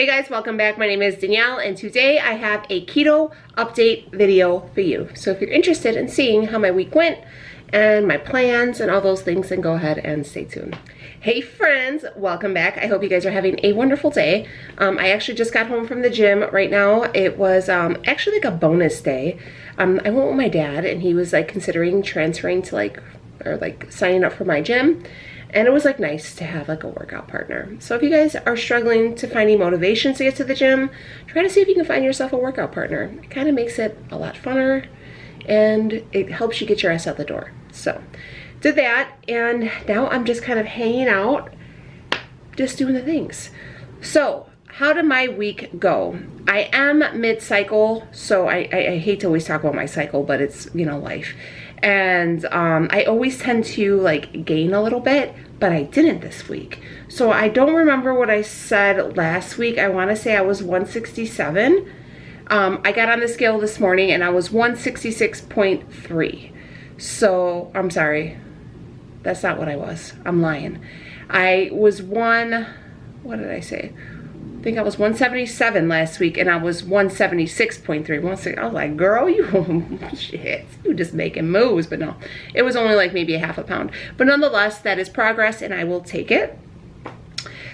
Hey guys, welcome back. My name is Danielle and today I have a keto update video for you. So if you're interested in seeing how my week went and my plans and all those things, then go ahead and stay tuned. Hey friends, welcome back. I hope you guys are having a wonderful day. I actually just got home from the gym right now. It was actually like a bonus day. I went with my dad and he was like considering transferring to signing up for my gym. And it was like nice to have like a workout partner. So if you guys are struggling to finding motivation to get to the gym, try to see if you can find yourself a workout partner. It kind of makes it a lot funner and it helps you get your ass out the door. So did that, and now I'm just kind of hanging out, just doing the things. So how did my week go? I am mid-cycle, so I hate to always talk about my cycle, but it's, you know, life. And I always tend to like gain a little bit, but I didn't this week. So I don't remember what I said last week. I want to say I was 167. I got on the scale this morning and I was 166.3. So I'm sorry, that's not what I was. I'm lying. I was what did I say? I think I was 177 last week and I was 176.3. I was like, girl, you shit, you just making moves. But no, it was only like maybe a half a pound. But nonetheless, that is progress and I will take it.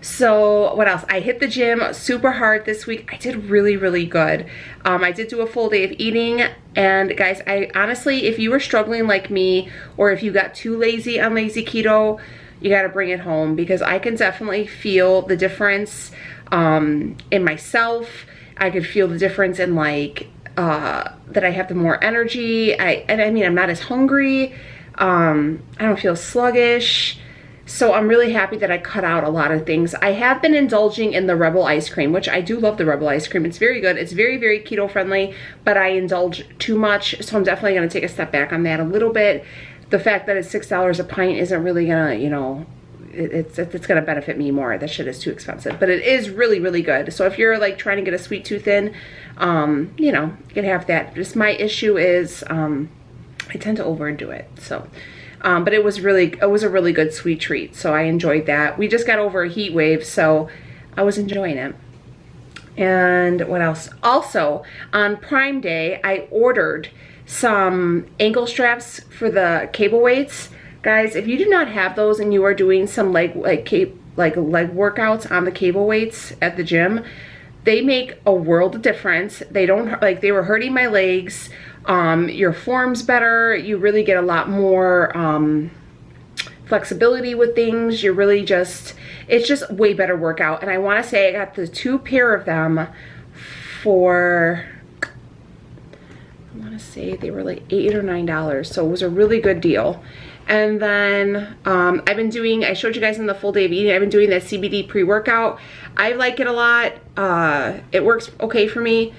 So what else? I hit the gym super hard this week. I did really, really good. I did do a full day of eating. And guys, I honestly, if you were struggling like me, or if you got too lazy on lazy keto, you got to bring it home, because I can definitely feel the difference in myself. I could feel the difference in like that I have the more energy. I mean, I'm not as hungry. I don't feel sluggish. So I'm really happy that I cut out a lot of things. I have been indulging in the Rebel ice cream, which I do love the Rebel ice cream. It's very good. It's very, very keto friendly, but I indulge too much. So I'm definitely going to take a step back on that a little bit. The fact that it's $6 a pint isn't really gonna, you know, it's gonna benefit me more. That shit is too expensive, but it is really, really good. So if you're like trying to get a sweet tooth in, you know, you can have that. Just my issue is I tend to overdo it. So but it was a really good sweet treat. So I enjoyed that. We just got over a heat wave, so I was enjoying it. And what else? Also on Prime Day, I ordered some ankle straps for the cable weights. Guys, if you do not have those and you are doing some leg workouts on the cable weights at the gym, they make a world of difference. They don't, like, they were hurting my legs. Your form's better. You really get a lot more flexibility with things. You're really just, it's just way better workout. And I want to say I got the 2 pair of them for, I want to say they were like $8 or $9. So it was a really good deal. And then I've been doing, I showed you guys in the full day of eating, I've been doing that CBD pre-workout. I like it a lot. It works okay for me.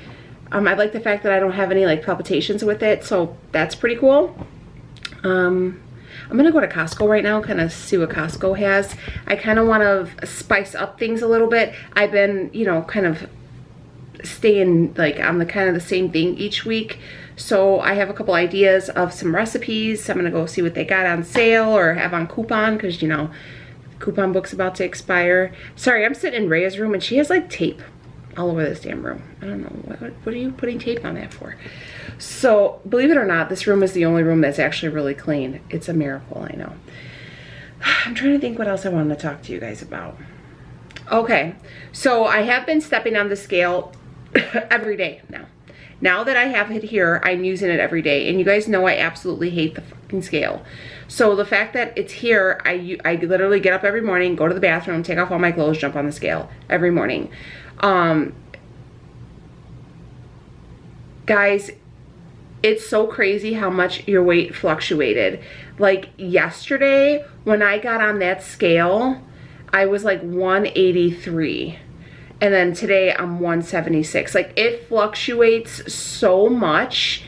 I like the fact that I don't have any like palpitations with it, so that's pretty cool. I'm gonna go to Costco right now, kind of see what Costco has. I kind of want to spice up things a little bit. I've been, you know, kind of staying like on the kind of the same thing each week. So I have a couple ideas of some recipes. So I'm gonna go see what they got on sale or have on coupon, because you know, coupon book's about to expire. Sorry, I'm sitting in Rhea's room and she has like tape all over this damn room. I don't know, what are you putting tape on that for? So believe it or not, this room is the only room that's actually really clean. It's a miracle, I know. I'm trying to think what else I wanted to talk to you guys about. Okay, so I have been stepping on the scale every day now. Now that I have it here, I'm using it every day. And you guys know I absolutely hate the fucking scale. So the fact that it's here, I literally get up every morning, go to the bathroom, take off all my clothes, jump on the scale every morning. Guys, it's so crazy how much your weight fluctuated. Like yesterday, when I got on that scale, I was like 183. And then today I'm 176. Like it fluctuates so much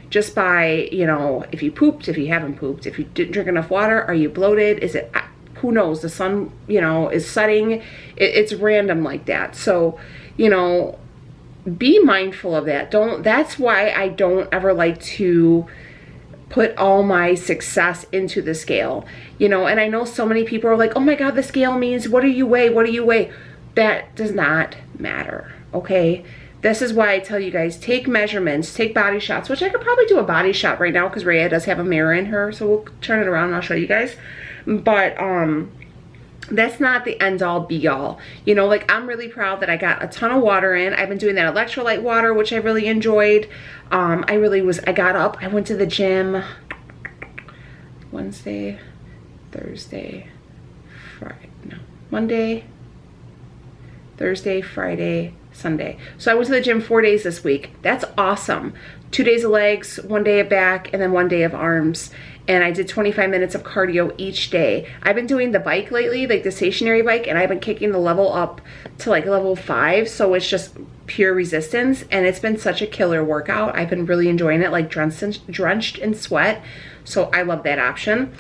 just by, you know, if you pooped, if you haven't pooped, if you didn't drink enough water, are you bloated? Is it, who knows? The sun, you know, is setting. It's random like that. So, you know, be mindful of that. That's why I don't ever like to put all my success into the scale, you know. And I know so many people are like, oh my God, the scale means, what do you weigh? What do you weigh? That does not matter, okay? This is why I tell you guys, take measurements, take body shots, which I could probably do a body shot right now because Rhea does have a mirror in her, so we'll turn it around and I'll show you guys. But that's not the end all be all. You know, like, I'm really proud that I got a ton of water in. I've been doing that electrolyte water, which I really enjoyed. I got up, I went to the gym Wednesday, Thursday, Friday, no, Monday, Thursday, Friday, Sunday. So I went to the gym 4 days this week. That's awesome. 2 days of legs, 1 day of back, and then 1 day of arms. And I did 25 minutes of cardio each day. I've been doing the bike lately, like the stationary bike, and I've been kicking the level up to like level 5. So it's just pure resistance. And it's been such a killer workout. I've been really enjoying it, like drenched in sweat. So I love that option.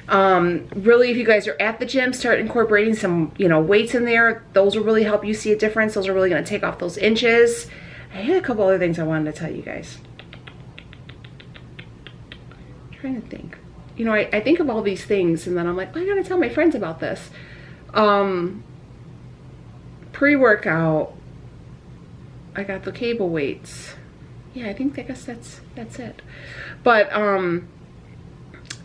Really, if you guys are at the gym, start incorporating some, you know, weights in there. Those will really help you see a difference. Those are really going to take off those inches. I had a couple other things I wanted to tell you guys. I'm trying to think. You know, I think of all these things and then I'm like, well, I gotta tell my friends about this. Pre-workout, I got the cable weights. Yeah, I guess that's it. But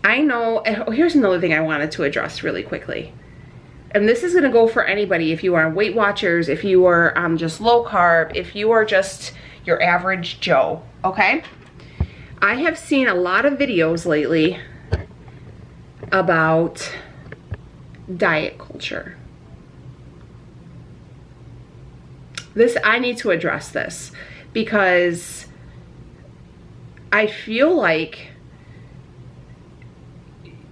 I know, here's another thing I wanted to address really quickly. And this is gonna go for anybody, if you are Weight Watchers, if you are just low carb, if you are just your average Joe, okay? I have seen a lot of videos lately about diet culture. I need to address this because I feel like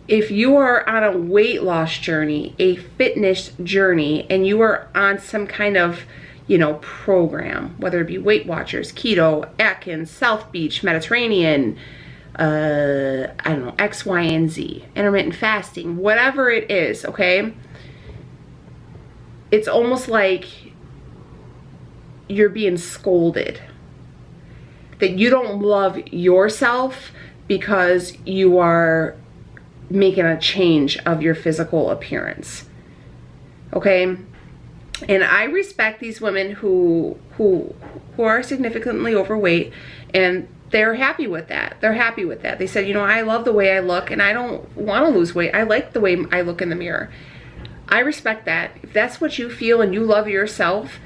if you are on a weight loss journey, a fitness journey, and you are on some kind of, you know, program, whether it be Weight Watchers, Keto, Atkins, South Beach, Mediterranean, I don't know, X, Y, and Z, intermittent fasting, whatever it is, okay? It's almost like you're being scolded. That you don't love yourself because you are making a change of your physical appearance, okay? And I respect these women who are significantly overweight, and they're happy with that. They're happy with that. They said, you know, I love the way I look and I don't want to lose weight. I like the way I look in the mirror. I respect that. If that's what you feel and you love yourself,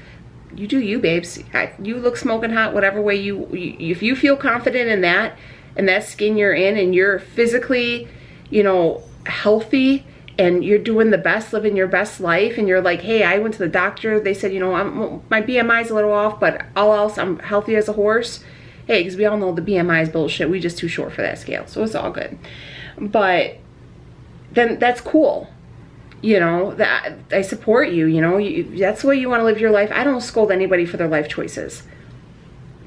you do you, babes. You look smoking hot whatever way if you feel confident in that and that skin you're in and you're physically, you know, healthy and you're doing the best, living your best life, and you're like, hey, I went to the doctor, they said, you know, my BMI is a little off, but all else, I'm healthy as a horse. Hey, because we all know the BMI is bullshit. We just too short for that scale, so it's all good. But then that's cool. You know, that I support you, you know, that's the way you want to live your life. I don't scold anybody for their life choices.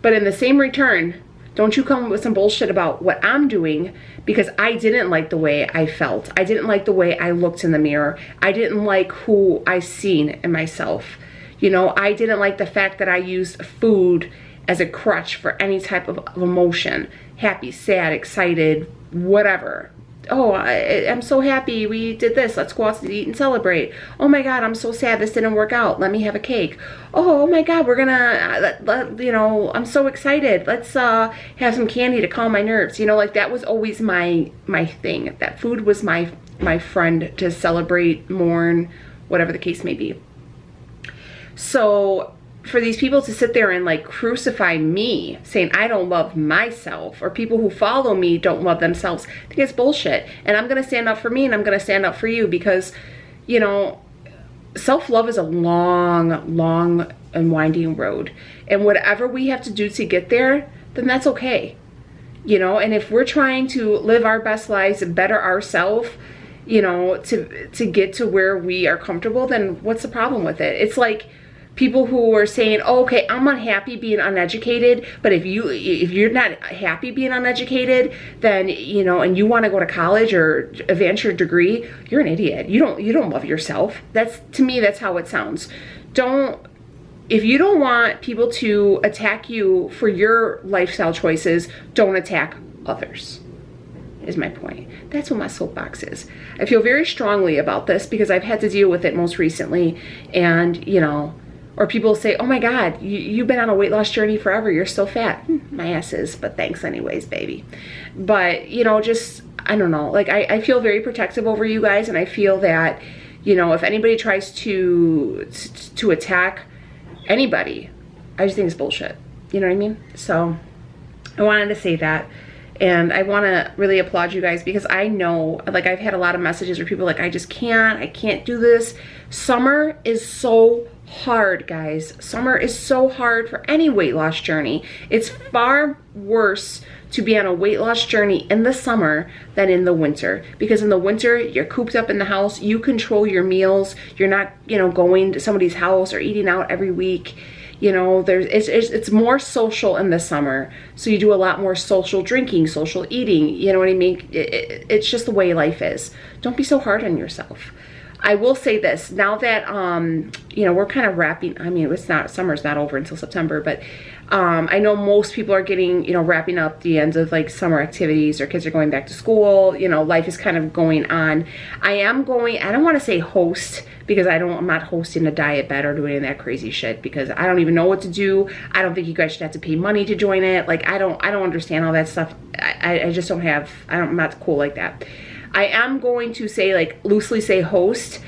But in the same return, don't you come with some bullshit about what I'm doing because I didn't like the way I felt. I didn't like the way I looked in the mirror. I didn't like who I seen in myself. You know, I didn't like the fact that I used food as a crutch for any type of emotion. Happy, sad, excited, whatever. Oh, I'm so happy we did this. Let's go out to eat and celebrate. Oh my God, I'm so sad this didn't work out. Let me have a cake. Oh my God, we're gonna, you know, I'm so excited. Let's have some candy to calm my nerves. You know, like that was always my thing. That food was my friend to celebrate, mourn, whatever the case may be. So for these people to sit there and like crucify me saying I don't love myself, or people who follow me don't love themselves, I think it's bullshit. And I'm gonna stand up for me and I'm gonna stand up for you because, you know, self-love is a long and winding road, and whatever we have to do to get there, then that's okay. You know, and if we're trying to live our best lives and better ourselves, you know, to get to where we are comfortable, then what's the problem with it? It's like people who are saying, oh, okay, I'm unhappy being uneducated, but if you're not happy being uneducated, then, you know, and you want to go to college or advance your degree, you're an idiot. You don't love yourself. That's, to me, that's how it sounds. If you don't want people to attack you for your lifestyle choices, don't attack others, is my point. That's what my soapbox is. I feel very strongly about this because I've had to deal with it most recently, and, you know, Or people say, oh my God, you've been on a weight loss journey forever. You're still fat. My ass is, but thanks anyways, baby. But, you know, just, I don't know. Like, I feel very protective over you guys. And I feel that, you know, if anybody tries to attack anybody, I just think it's bullshit. You know what I mean? So I wanted to say that. And I want to really applaud you guys, because I know, like, I've had a lot of messages where people are like, I can't do this. Summer is so hard, guys. Summer is so hard for any weight loss journey. It's far worse to be on a weight loss journey in the summer than in the winter, because in the winter you're cooped up in the house, you control your meals, you're not, you know, going to somebody's house or eating out every week. You know, it's more social in the summer, so you do a lot more social drinking, social eating, you know what I mean? It's just the way life is. Don't be so hard on yourself. I will say this, now that, you know, we're kind of wrapping, I mean, summer's not over until September, but I know most people are getting, you know, wrapping up the ends of like summer activities, or kids are going back to school, you know, life is kind of going on. I don't want to say host, because I'm not hosting a diet bed or doing that crazy shit, because I don't even know what to do. I don't think you guys should have to pay money to join it. Like, I don't understand all that stuff. I just don't have, I'm not cool like that. I am going to say, like, loosely say host.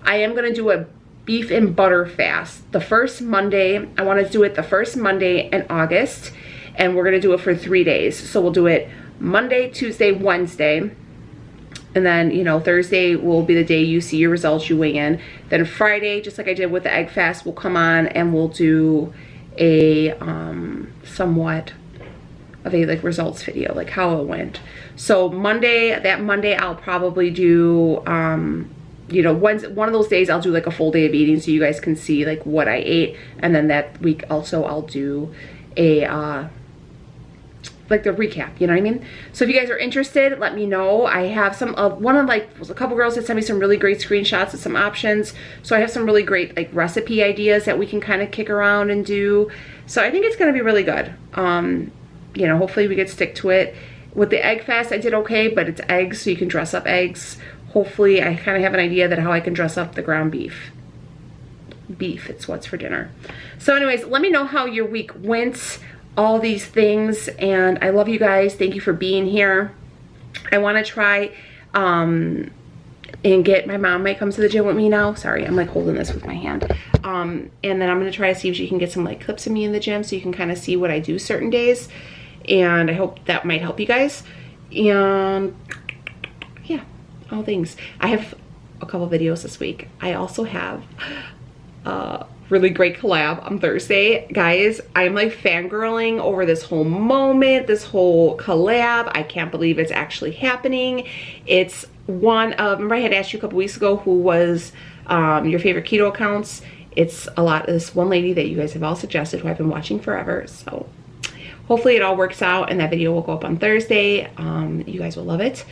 I am going to do a beef and butter fast. The first Monday, I want to do it the first Monday in August, and we're going to do it for 3 days. So we'll do it Monday, Tuesday, Wednesday, and then, you know, Thursday will be the day you see your results, you weigh in. Then Friday, just like I did with the egg fast, we'll come on and we'll do a somewhat of a like results video, like how it went. So that Monday I'll probably do you know, one of those days I'll do like a full day of eating, so you guys can see like what I ate. And then that week also I'll do a like the recap, you know what I mean? So if you guys are interested, let me know. I have some a couple girls that sent me some really great screenshots of some options. So I have some really great like recipe ideas that we can kind of kick around and do. So I think it's gonna be really good. You know, hopefully we could stick to it. With the egg fast, I did okay, but it's eggs, so you can dress up eggs. Hopefully I kind of have an idea that how I can dress up the ground beef. It's what's for dinner. So anyways, let me know how your week went, all these things, and I love you guys. Thank you for being here. I want to try and get, my mom might come to the gym with me now. Sorry, I'm like holding this with my hand. And then I'm going to try to see if she can get some like clips of me in the gym, so you can kind of see what I do certain days. And I hope that might help you guys. And yeah, all things. I have a couple videos this week. I also have a really great collab on Thursday. Guys, I'm like fangirling over this whole moment, this whole collab. I can't believe it's actually happening. It's one of, remember I had asked you a couple weeks ago who was your favorite keto accounts. It's a lot of this one lady that you guys have all suggested, who I've been watching forever. So hopefully it all works out and that video will go up on Thursday. You guys will love it.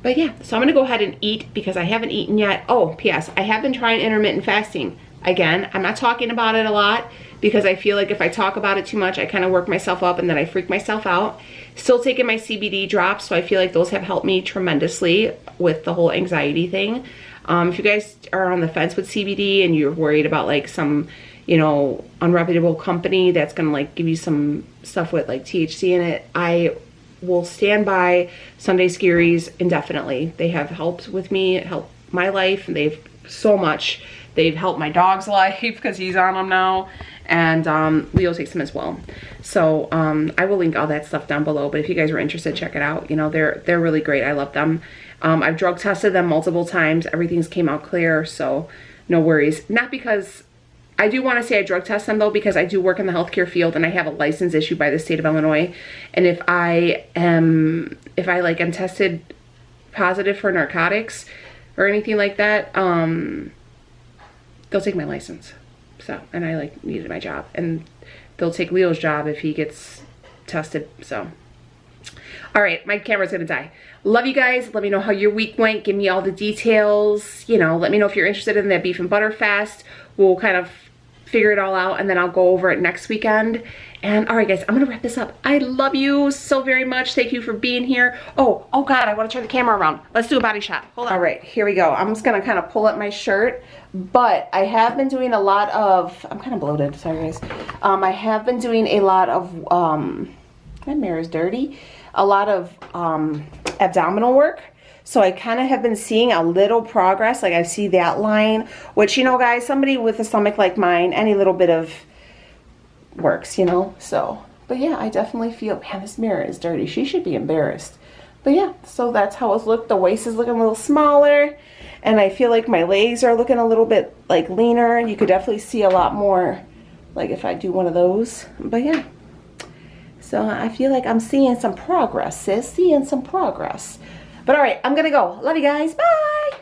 But yeah, so I'm gonna go ahead and eat because I haven't eaten yet. Oh, P.S. I have been trying intermittent fasting. Again, I'm not talking about it a lot because I feel like if I talk about it too much, I kind of work myself up and then I freak myself out. Still taking my CBD drops, so I feel like those have helped me tremendously with the whole anxiety thing. If you guys are on the fence with CBD and you're worried about like some, you know, unreputable company that's gonna like give you some stuff with like THC in it, I will stand by Sunday Scaries indefinitely. They have helped with me, helped my life, and they've so much. They've helped my dog's life because he's on them now, and Leo takes them as well. So I will link all that stuff down below, but if you guys are interested, check it out. You know, they're really great. I love them. I've drug tested them multiple times. Everything's came out clear, so no worries. Not because, I do want to say I drug test them though, because I do work in the healthcare field and I have a license issued by the state of Illinois. And if I am tested positive for narcotics or anything like that, they'll take my license. So, and I like needed my job, and they'll take Leo's job if he gets tested. So, all right, my camera's gonna die. Love you guys. Let me know how your week went. Give me all the details. You know, let me know if you're interested in that beef and butter fast. We'll kind of figure it all out, and then I'll go over it next weekend. And all right, guys, I'm gonna wrap this up. I love you so very much. Thank you for being here. Oh God, I wanna turn the camera around. Let's do a body shot. Hold on. All right, here we go. I'm just gonna kind of pull up my shirt, but I have been doing a lot of, I'm kind of bloated, sorry guys. I have been doing a lot of, my mirror's dirty. A lot of abdominal work. So I kind of have been seeing a little progress. Like I see that line, which, you know, guys, somebody with a stomach like mine, any little bit of works, you know. So, but yeah, I definitely feel, man, this mirror is dirty. She should be embarrassed. But yeah, so that's how it's looked. The waist is looking a little smaller, and I feel like my legs are looking a little bit like leaner. You could definitely see a lot more, like if I do one of those. But yeah, so I feel like I'm seeing some progress, sis. Seeing some progress. But all right, I'm gonna go. Love you guys. Bye.